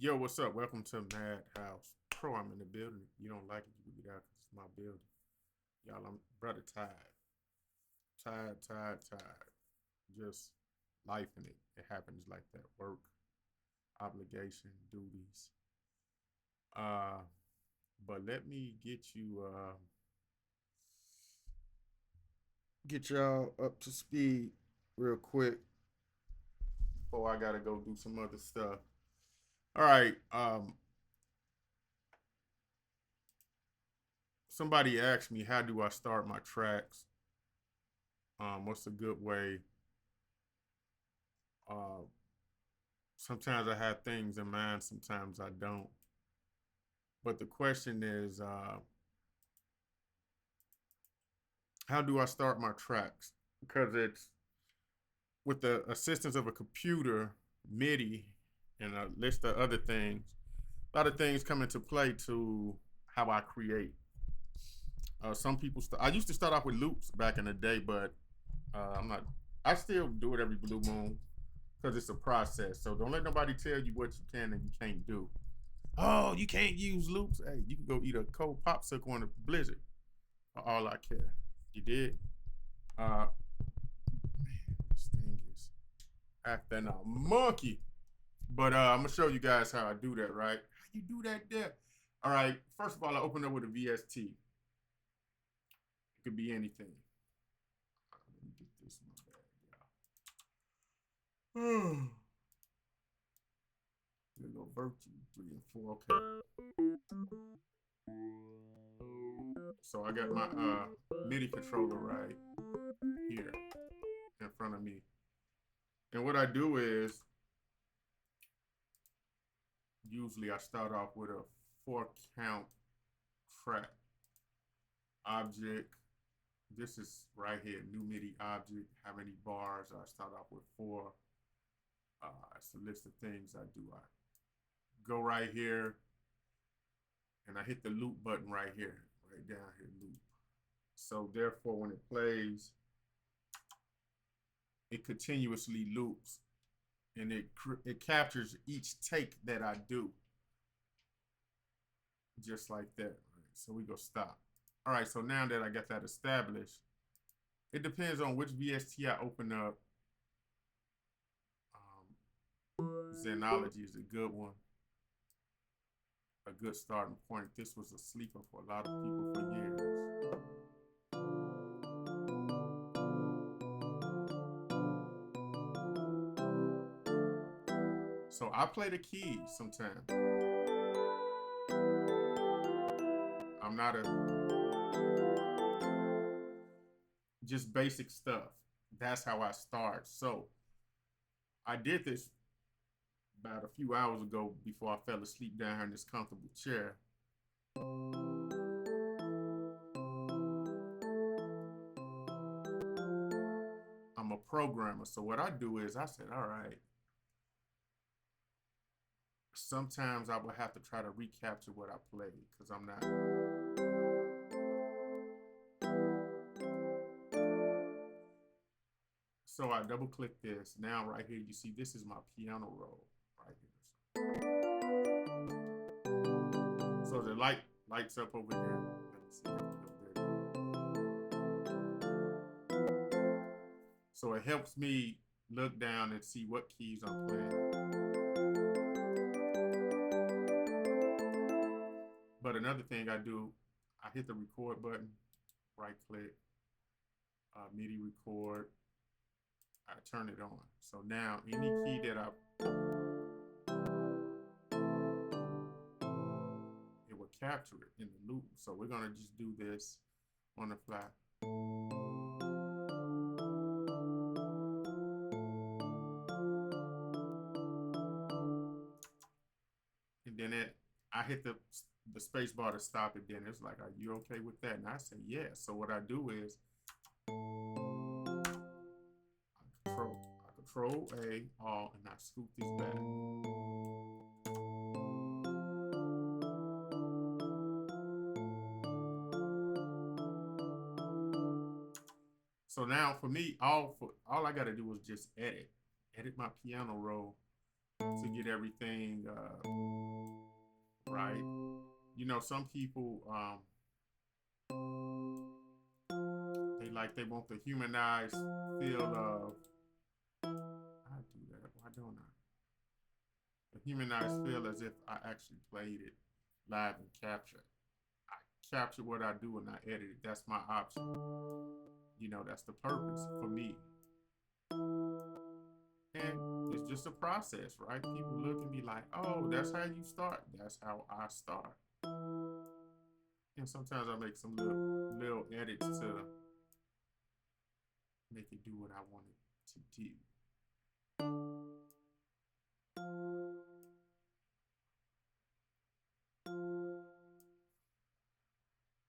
Yo, what's up? Welcome to Madhouse Pro. I'm in the building. If you don't like it, you can get out because it's my building. Y'all, I'm brother tired. Tired. Just life in it. It happens like that. Work, obligation, duties. Uh, but let me get y'all up to speed real quick before I gotta go do some other stuff. All right. Somebody asked me how do I start my tracks? What's a good way? Uh, Sometimes I have things in mind, sometimes I don't. But the question is, how do I start my tracks? Because it's with the assistance of a computer, Midi, and a list of other things. A lot of things come into play to how I create. Some people, I used to start off with loops back in the day, but I'm not. I still do it every blue moon because it's a process. So don't let nobody tell you what you can and you can't do. Oh, you can't use loops. Hey, you can go eat a cold popsicle in a blizzard for all I care. You did? Man, this thing is acting a monkey. But I'm gonna show you guys how I do that, right? How you do that there? All right, first of all, I open up with a VST. It could be anything. Let me get this in my bag, y'all. Here we go, Virtue 3 and 4. Okay. So I got my MIDI controller right here in front of me. And what I do is usually I start off with a 4 count track object. This is right here, new MIDI object. How many bars? I start off with 4. It's a list of things I do. I go right here and I hit the loop button right here, right down here, loop. So therefore, when it plays, it continuously loops and it captures each take that I do, just like that. Right? So we go stop. All right, so now that I got that established, it depends on which VST I open up. Xenology is a good one, a good starting point. This was a sleeper for a lot of people for years. So I play the keys sometimes. I'm not just basic stuff. That's how I start. So I did this about a few hours ago before I fell asleep down here in this comfortable chair. I'm a programmer. So what I do is I said, all right, sometimes I will have to try to recapture what I played because I'm not. So I double click this. Now right here, you see this is my piano roll right here. So the lights up over here. Let me see if so it helps me look down and see what keys I'm playing. But another thing I do, I hit the record button, right click, MIDI record, I turn it on. So now any key that it will capture it in the loop. So we're gonna just do this on the fly. And then I hit the space bar to stop it. Then it's like, are you okay with that? And I say, yeah. So what I do is I control A, all, and I scoop this back. So now for me, all I gotta do is just edit my piano roll to get everything right. You know, some people they want the humanized feel of I do that. Why don't I? The humanized feel as if I actually played it live and captured. I capture what I do and I edit it. That's my option. You know, that's the purpose for me. And it's just a process, right? People look at me like, oh, that's how you start. That's how I start. And sometimes I make some little edits to make it do what I want it to do.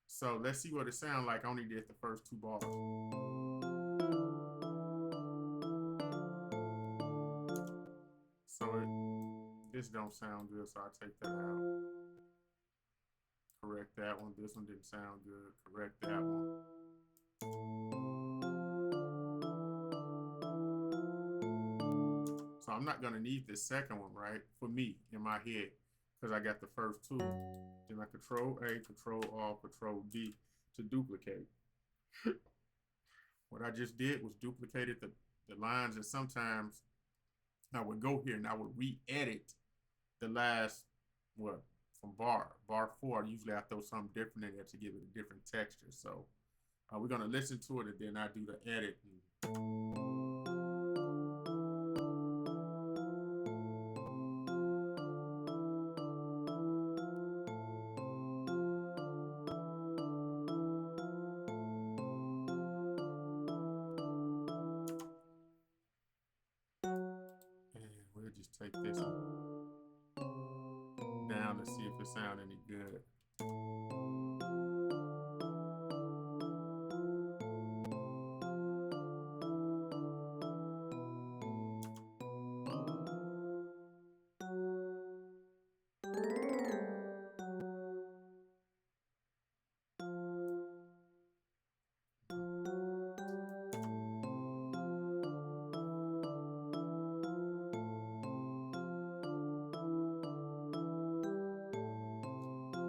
So let's see what it sounds like. I only did the first two bars. So this don't sound good, so I take that out. Correct that one. This one didn't sound good. Correct that one. So I'm not gonna need this second one, right? For me, in my head, because I got the first two. Then I Control A, Control Alt, Control D to duplicate. What I just did was duplicated the lines, and sometimes I would go here and I would re-edit the last, what, from bar 4. Usually I throw something different in there to give it a different texture. So we're gonna listen to it and then I do the edit. And we'll just take this one down to see if it sounds any good.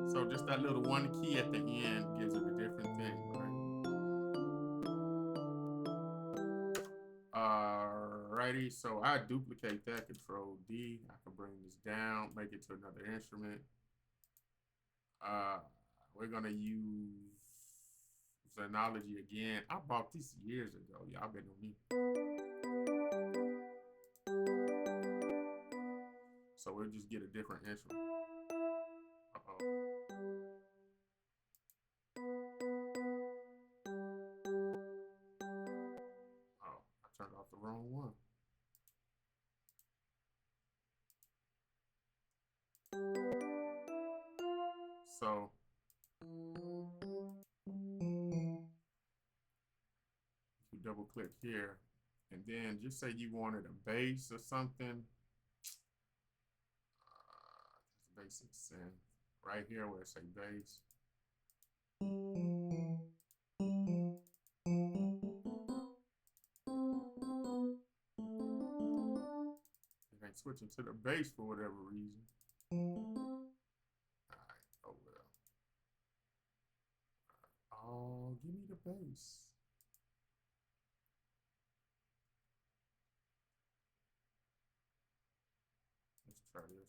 So just that little one key at the end gives it a different thing, right? Alrighty, so I duplicate that, Control D. I can bring this down, make it to another instrument. We're gonna use Xenology again. I bought this years ago. Y'all been on me. So we'll just get a different instrument. Uh-oh. Oh, I turned off the wrong one. So you double click here and then just say you wanted a bass or something. Basic synth right here where it say bass. It ain't switching to the bass for whatever reason. Alright, oh well. Oh, give me the bass. Let's try this.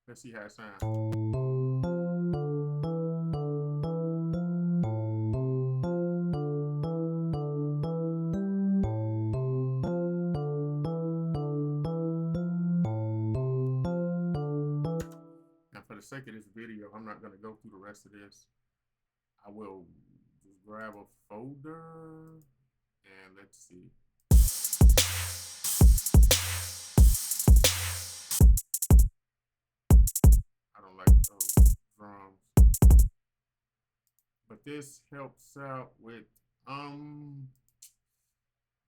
Let's see how it sounds. Now, for the sake of this video, I'm not going to go through the rest of this. I will just grab a folder and let's see. I don't like those drums. But this helps out with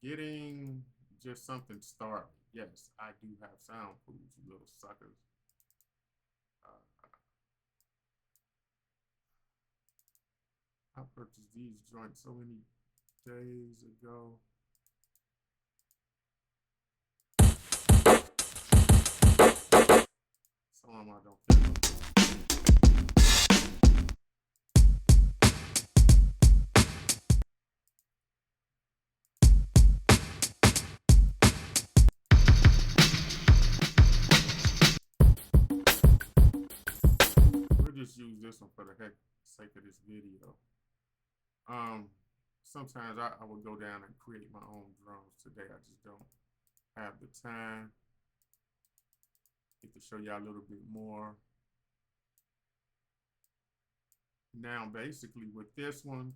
getting just something started. Yes, I do have soundproofs, you little suckers. I purchased these joints so many days ago. Some of them I don't think. We'll just use this one for the sake of this video. Sometimes I would go down and create my own drums. Today I just don't have the time. Get to show y'all a little bit more. Now, basically, with this one,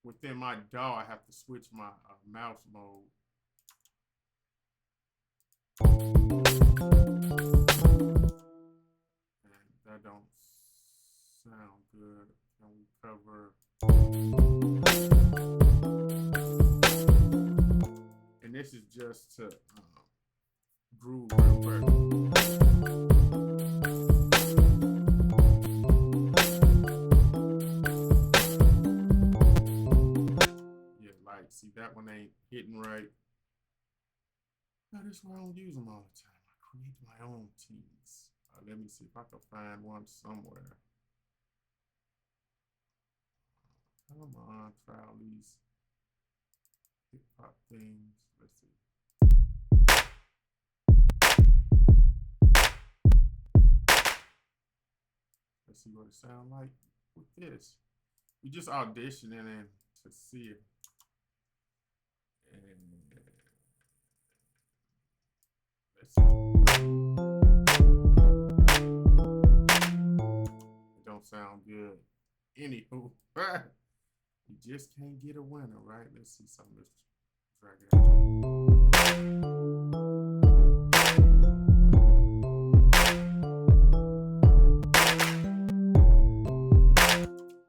within my DAW, I have to switch my mouse mode. And that don't sound good. Can we cover? And this is just to groove real quick. Yeah, like, see, that one ain't hitting right. Now, this is why I don't use them all the time. I create my own teams. Let me see if I can find one somewhere. Come on, try all these hip hop things. Let's see. Let's see what it sounds like with this. We just auditioning in to see it. And let's see. It don't sound good. Anywho, you just can't get a winner, right? Let's see some of this. Drag it out.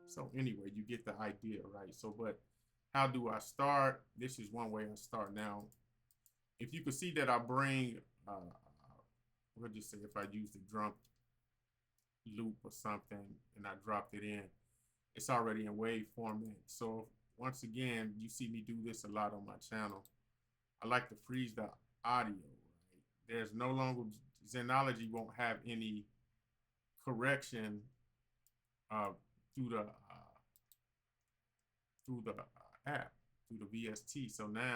So anyway, you get the idea, right? So, but how do I start? This is one way I start. Now, if you can see that I bring, we'll just say if I use the drum loop or something and I dropped it in, it's already in wave format. So once again, you see me do this a lot on my channel. I like to freeze the audio, right? There's no longer, Zenology won't have any correction through the app, through the VST. So now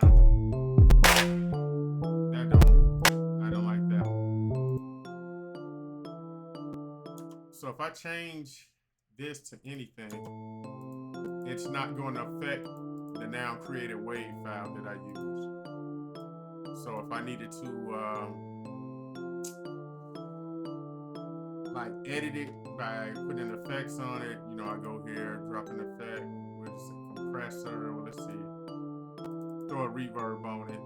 I don't like that. So if I change this to anything, it's not going to affect the now created wave file that I use. So if I needed to like edit it by putting effects on it, you know, I go here, drop an effect, or just a compressor, well, let's see, throw a reverb on it.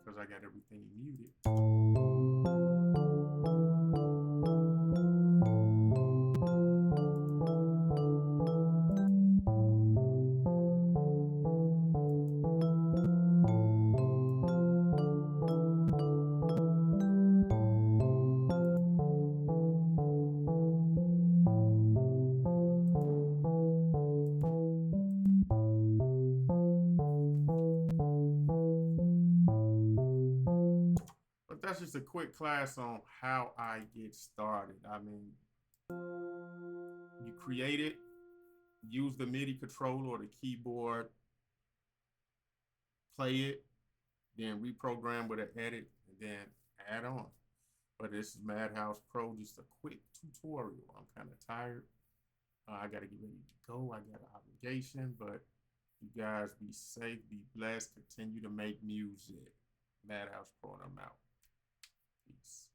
Because I got everything muted. But that's just a quick class on how I get started. I mean, you create it, use the MIDI controller or the keyboard, play it, then reprogram with an edit, and then add on. But this is Madhouse Pro, just a quick tutorial. I'm kind of tired. I got to get ready to go. I got an obligation, but you guys be safe, be blessed, continue to make music. Madhouse Pro, and I'm out. Peace.